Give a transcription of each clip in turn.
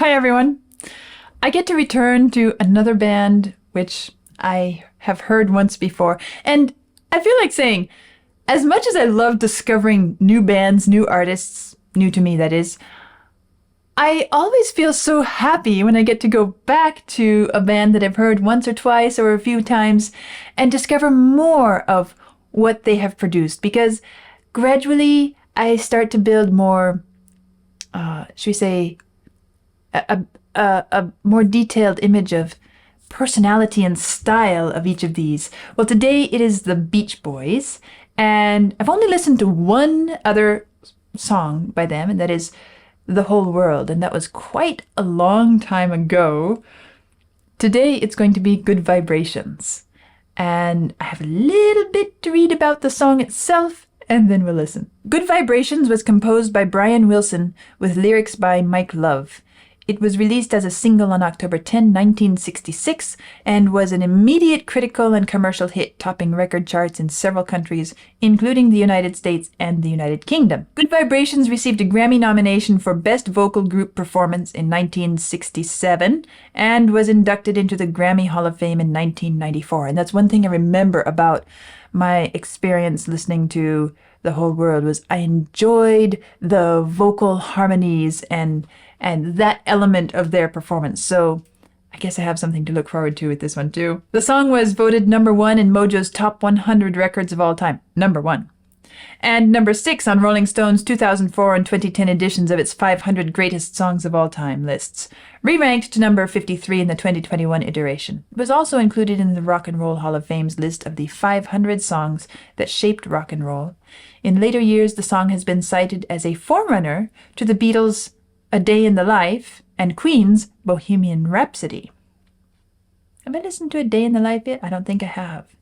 Hi everyone. I get to return to another band which I have heard once before, and I feel like saying, as much as I love discovering new bands, new artists, new to me that is, I always feel so happy when I get to go back to a band that I've heard once or twice or a few times and discover more of what they have produced, because gradually I start to build more, should we say, a more detailed image of personality and style of each of these. Well, today it is the Beach Boys, and I've only listened to one other song by them, and that is The Whole World, and that was quite a long time ago. Today it's going to be Good Vibrations, and I have a little bit to read about the song itself, and then we'll listen. Good Vibrations was composed by Brian Wilson with lyrics by Mike Love. It was released as a single on October 10, 1966, and was an immediate critical and commercial hit, topping record charts in several countries, including the United States and the United Kingdom. Good Vibrations received a Grammy nomination for Best Vocal Group Performance in 1967, and was inducted into the Grammy Hall of Fame in 1994. And that's one thing I remember about my experience listening to The Whole World, was I enjoyed the vocal harmonies and that element of their performance. So I guess I have something to look forward to with this one too. The song was voted number 1 in Mojo's Top 100 Records of All Time. Number 1. And number 6 on Rolling Stone's 2004 and 2010 editions of its 500 Greatest Songs of All Time lists. Re-ranked to number 53 in the 2021 iteration. It was also included in the Rock and Roll Hall of Fame's list of the 500 songs that shaped rock and roll. In later years, the song has been cited as a forerunner to the Beatles' A Day in the Life and Queen's Bohemian Rhapsody. Have I listened to A Day in the Life yet? I don't think I have.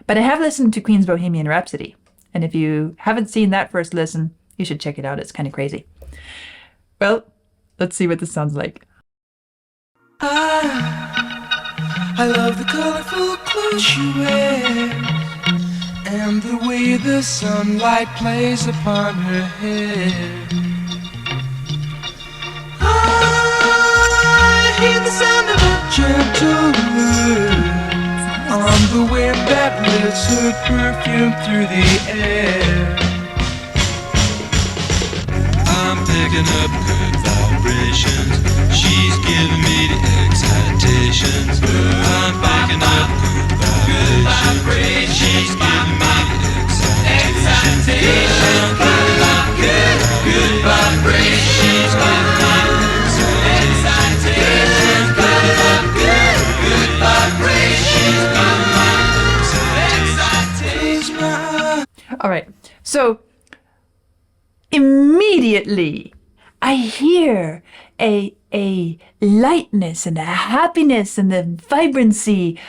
But I have listened to Queen's Bohemian Rhapsody. And if you haven't seen that first listen, you should check it out. It's kind of crazy. Well, let's see what this sounds like. I love the colorful clothes she wears, and the way the sunlight plays upon her hair. I hear the sound of a gentle word on the wind that lifts her perfume through the air. I'm picking up good vibrations. She's giving me the excitations. I'm picking up good vibrations. She's giving me the excitations. I'm picking up good vibrations. She's giving me the excitations. Good vibrations. All right, so immediately I hear a lightness and a happiness and the vibrancy.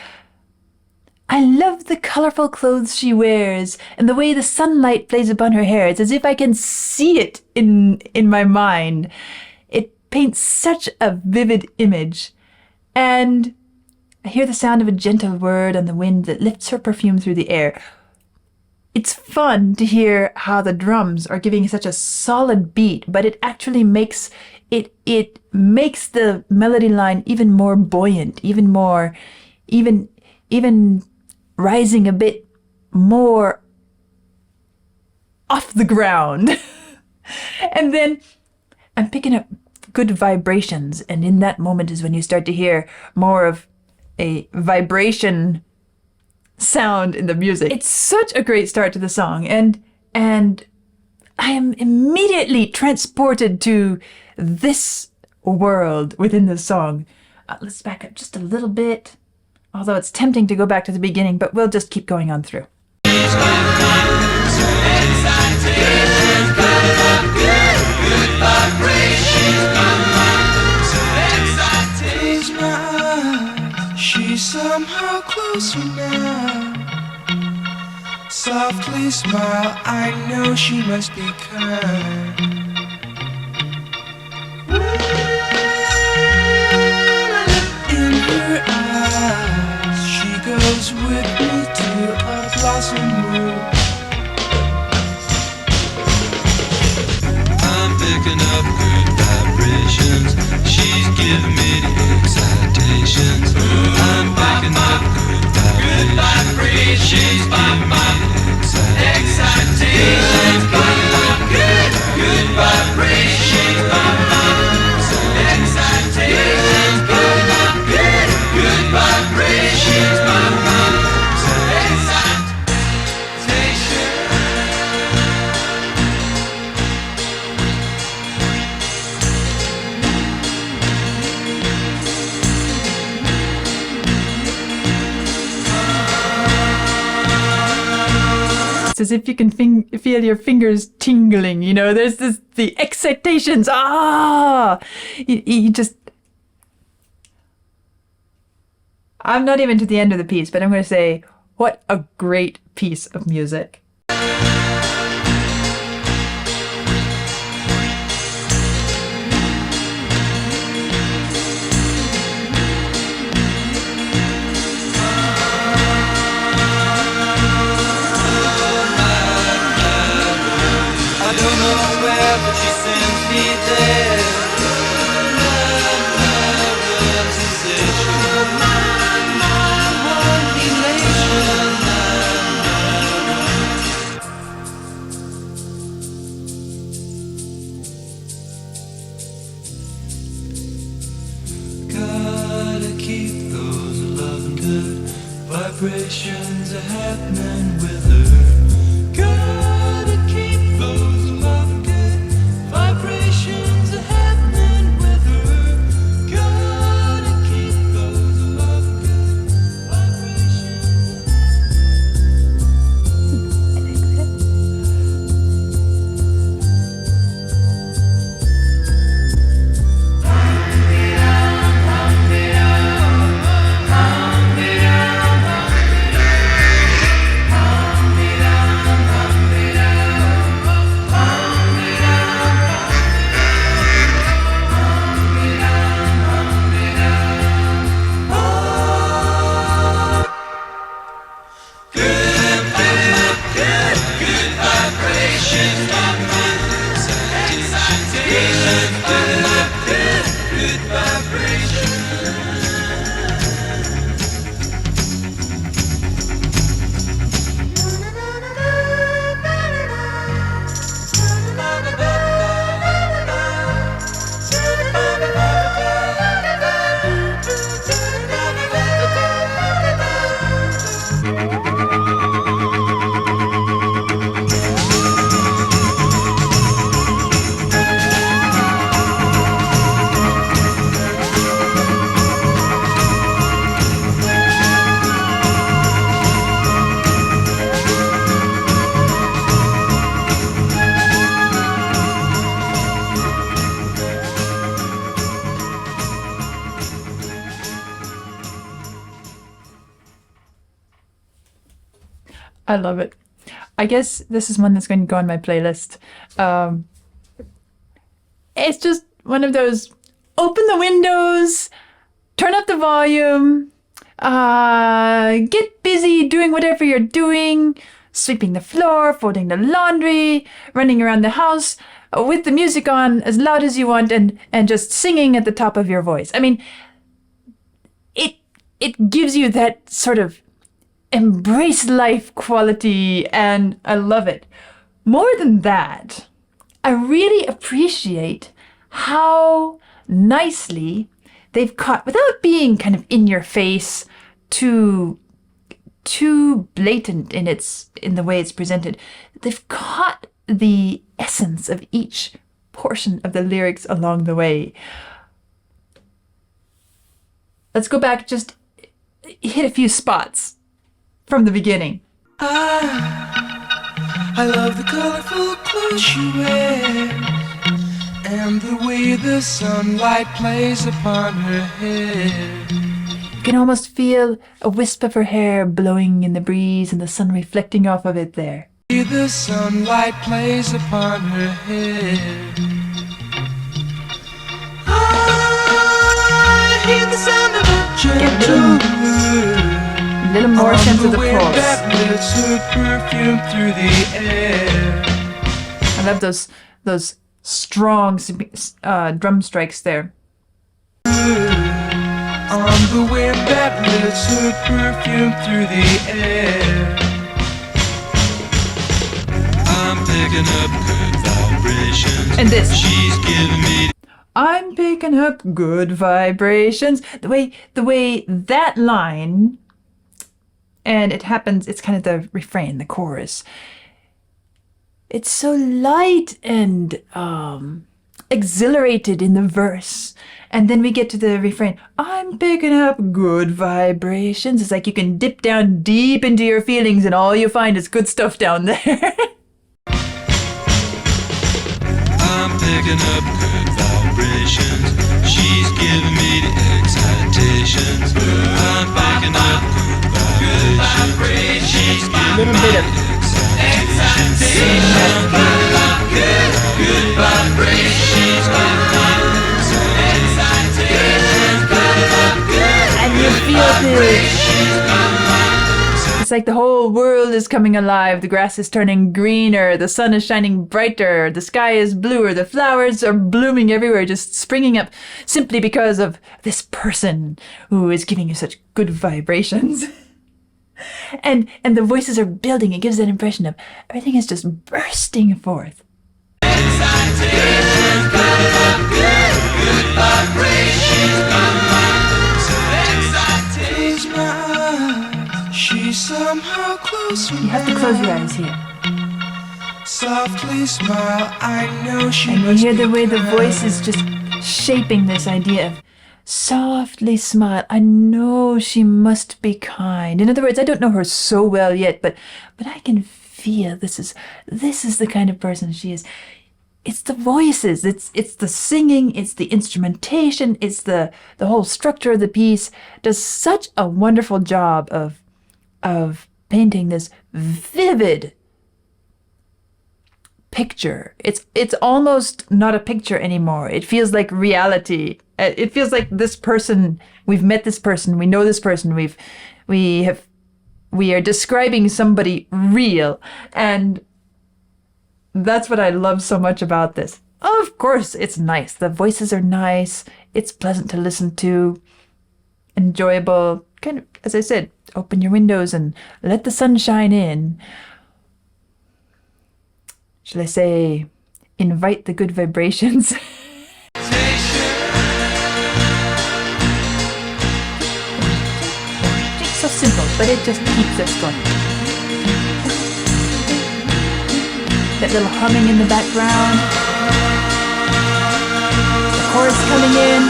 I love the colorful clothes she wears and the way the sunlight plays upon her hair. It's as if I can see it in my mind. It paints such a vivid image. And I hear the sound of a gentle word on the wind that lifts her perfume through the air. It's fun to hear how the drums are giving such a solid beat, but it actually makes it makes the melody line even more buoyant, even rising a bit more off the ground. And then I'm picking up good vibrations, and in that moment is when you start to hear more of a vibration sound in the music. It's such a great start to the song, and I am immediately transported to this world within the song. Let's back up just a little bit, although it's tempting to go back to the beginning, but we'll just keep going on through. She's somehow closer now. Softly smile, I know she must be kind. In her eyes, she goes with me to a blossom room. I'm picking up good vibrations. She's as if you can feel your fingers tingling. You know, there's the excitations. You just. I'm not even to the end of the piece, but I'm going to say, what a great piece of music. I don't know where, but she sends me there. My sensation, my elation. Gotta keep those loving good vibrations a happening with her. Gotta keep those loving good vibrations a happening with her. Gotta keep those loving good vibrations. I love it. I guess this is one that's going to go on my playlist. It's just one of those open the windows, turn up the volume, get busy doing whatever you're doing, sweeping the floor, folding the laundry, running around the house with the music on as loud as you want and just singing at the top of your voice. I mean, it gives you that sort of embrace life quality, and I love it. More than that, I really appreciate how nicely they've caught, without being kind of in your face, too blatant in the way it's presented, they've caught the essence of each portion of the lyrics along the way. Let's go back, just hit a few spots from the beginning. I love the colorful clothes she wears and the way the sunlight plays upon her hair. You can almost feel a wisp of her hair blowing in the breeze and the sun reflecting off of it there. The sunlight plays upon her hair. I hear the sound of a gentle word. A little more sense of the chorus. That lifts her perfume through the air. I love those strong drum strikes there. On the wind that lifts her perfume through the air. I'm picking up good vibrations. And this. She's giving me. I'm picking up good vibrations. The way that line, and it happens, it's kind of the refrain, the chorus. It's so light and exhilarated in the verse. And then we get to the refrain, I'm picking up good vibrations. It's like you can dip down deep into your feelings and all you find is good stuff down there. I'm picking up good vibrations. She's giving me the excitations. I'm picking up good vibrations. She's A little bit of good vibrations. She's giving me and you feel it's like the whole world is coming alive. The grass is turning greener. The sun is shining brighter. The sky is bluer. The flowers are blooming everywhere, just springing up simply because of this person who is giving you such good vibrations. And the voices are building. It gives that impression of everything is just bursting forth. She's somehow closer. You have to close your eyes here. Softly smile, I know she And you must hear the be way the kind. voice is just shaping this idea of softly smile. I know she must be kind. In other words, I don't know her so well yet, but I can feel this is the kind of person she is. It's the voices, it's the singing, it's the instrumentation, it's the whole structure of the piece does such a wonderful job of painting this vivid picture. It's almost not a picture anymore. It feels like reality. It feels like this person, we've met this person, we know this person, we are describing somebody real, and that's what I love so much about this. Of course, it's nice. The voices are nice. It's pleasant to listen to. Enjoyable. Kind of, as I said, open your windows and let the sun shine in. Shall I say, invite the good vibrations? It's so simple, but it just keeps us going. That little humming in the background. The chorus coming in.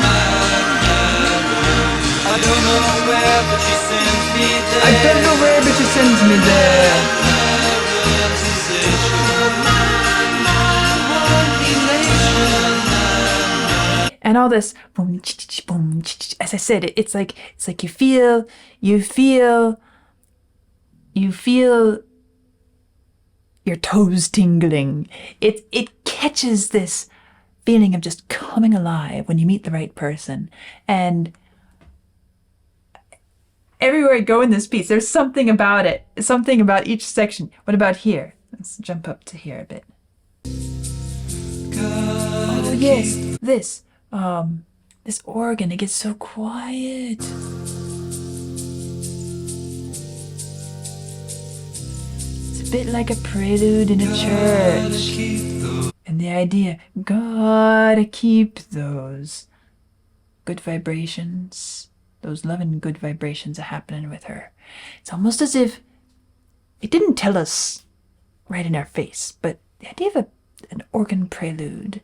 I don't know where, but she sends me there. I don't know where, but she sends me there. And all this boom, boom, as I said, it's like you feel your toes tingling. It catches this feeling of just coming alive when you meet the right person. And everywhere I go in this piece, there's something about it, something about each section. What about here? Let's jump up to here a bit. Oh yes, this organ, it gets so quiet. It's a bit like a prelude in a church. And the idea, gotta keep those good vibrations, those loving good vibrations are happening with her. It's almost as if it didn't tell us right in our face, but the idea of an organ prelude,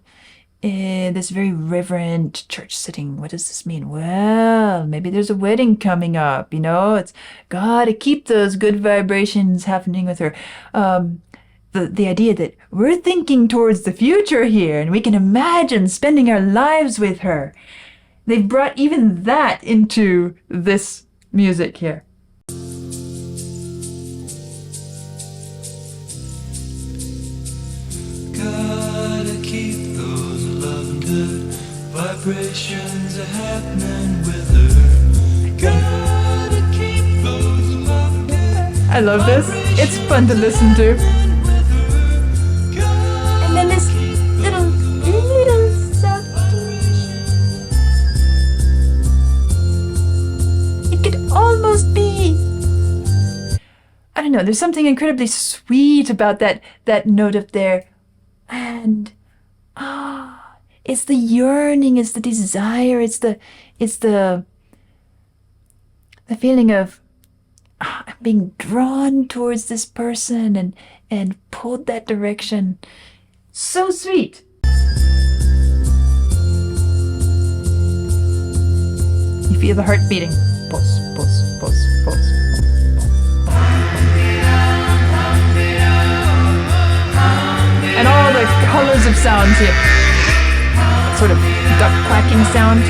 this very reverent church sitting. What does this mean? Well, maybe there's a wedding coming up, it's gotta keep those good vibrations happening with her. The idea that we're thinking towards the future here and we can imagine spending our lives with her. They've brought even that into this music here. Gotta keep those loving good vibrations are happening with her. Gotta keep those loving good. I love this. It's fun to listen to. And then this little soft. It could almost be, I don't know, there's something incredibly sweet about that note up there. And it's the yearning, it's the desire, it's the feeling of I'm being drawn towards this person and pulled that direction. So sweet. feel the heart beating. Pulse, pulse, pulse, pulse. And all the colors of sounds here. Sort of duck quacking sound.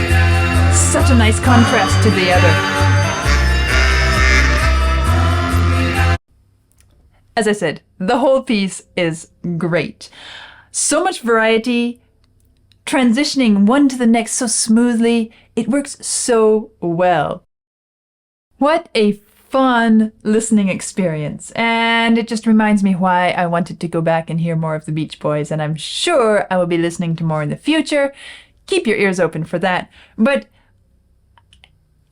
Such a nice contrast to the other. As I said, the whole piece is great. So much variety, transitioning one to the next so smoothly. It works so well. What a fun listening experience. And it just reminds me why I wanted to go back and hear more of the Beach Boys. And I'm sure I will be listening to more in the future. Keep your ears open for that. But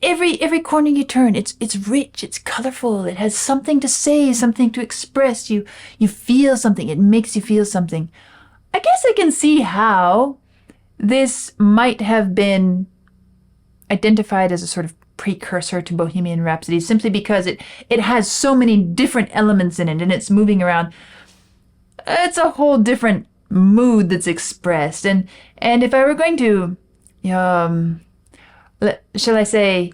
every corner you turn, it's rich, it's colorful, it has something to say, something to express. You feel something, it makes you feel something. I guess I can see how this might have been identified as a sort of precursor to Bohemian Rhapsody, simply because it has so many different elements in it, and it's moving around. It's a whole different mood that's expressed. And if I were going to, shall I say,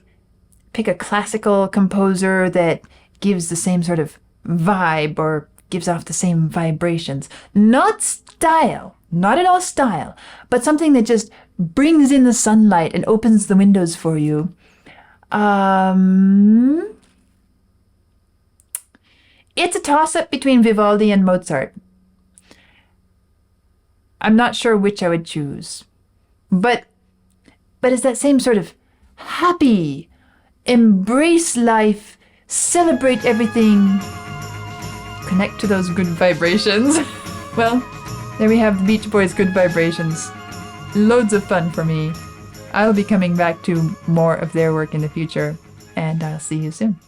pick a classical composer that gives the same sort of vibe or gives off the same vibrations, not style, not at all style, but something that just brings in the sunlight and opens the windows for you. It's a toss-up between Vivaldi and Mozart. I'm not sure which I would choose. But it's that same sort of happy, embrace life, celebrate everything, connect to those good vibrations. Well, there we have the Beach Boys' Good Vibrations. Loads of fun for me. I'll be coming back to more of their work in the future, and I'll see you soon.